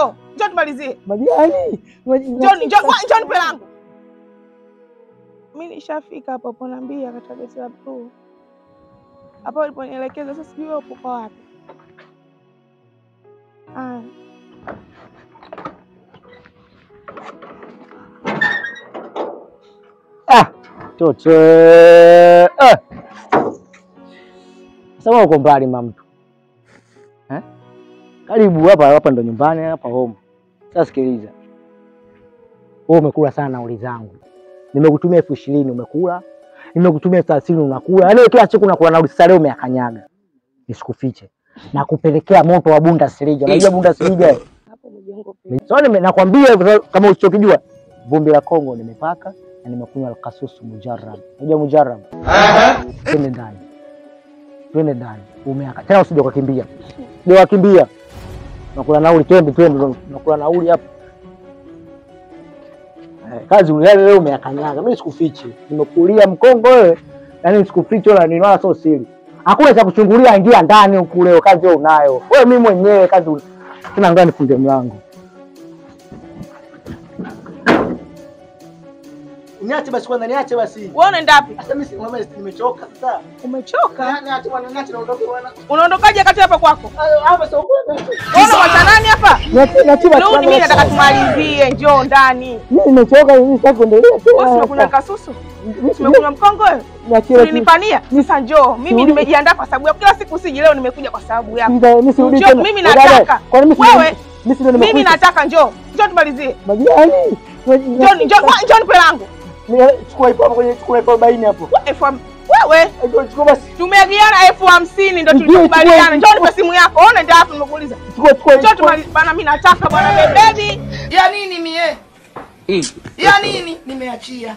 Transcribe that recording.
Njoo tumalizie. Majani. Njoo nipe langu. Mimi nishafika hapo hapo naambia katika geti la blue. Hapo uliponielekeza sasa sijui upo kwa wapi. Toto. Sasa uko mbali mtu. Karibu hapa ndo nyumbani hapa home. Sasa sikiliza. Wewe umekula sana nauli zangu. Nimekutumia 20,000 umekula. Nimekutumia 30,000 unakula. Yaani kila siku unakula nauli, sasa leo umeakanyaga. Nisikufiche. Na kupelekea moto wa Bundesliga. Unajua Bundesliga? Hapo mjengo pia. So nakwambia kama usichokijua, vumbi la Kongo nimepaka na nimekunywa kasusu mujarrab. Unajua mujarrab? Twende ndani. Twende ndani. Umeaka. Tena usije ukakimbia. Ndio wakimbia. Nakula nauli twende nakula nauli hapa. Kazi leo umeakanyaga. Mimi sikufiche. Nimekulia mkongo wewe. Yaani sikufiche wala nini wala sio siri. Hakuna cha kuchungulia, ingia ndani huko leo, kazi wewe unayo. Wewe mimi mwenyewe kazi tuna ngani funde mlango. Niache basi kwanza, niache basi. Wewe unaenda wapi? Sasa mimi nimechoka sasa. Umechoka? Niache bwana, niache naondoke bwana. Unaondokaje kati hapa kwako? Hapa sio kwenda. Wewe wacha nani hapa? Niache basi. Leo mimi nataka tumalizie, njoo ndani. Mimi nimechoka, mimi sitaki kuendelea tena. Wewe umekula kasusu? Umekula mkongo wewe? Ulinipania? Sasa njoo. Mimi nimejiandaa kwa sababu ya kila siku siji, leo nimekuja kwa sababu yako. Mimi nataka. Wewe mimi nataka njoo. Njoo tumalizie. Majani. Njoo nipe langu. Chukua ipo hapo kwenye chukua ipo 40 hapo. Wewe chukua basi. Tumeagiana 50,000 ndio tulikubaliana. Njoo nipe simu yako. Ona ndio hapo nimekuuliza. Chukua. Njoo tumalizie bana, mimi nataka bwana baby. Ya nini mie? Ya nini nimeachia?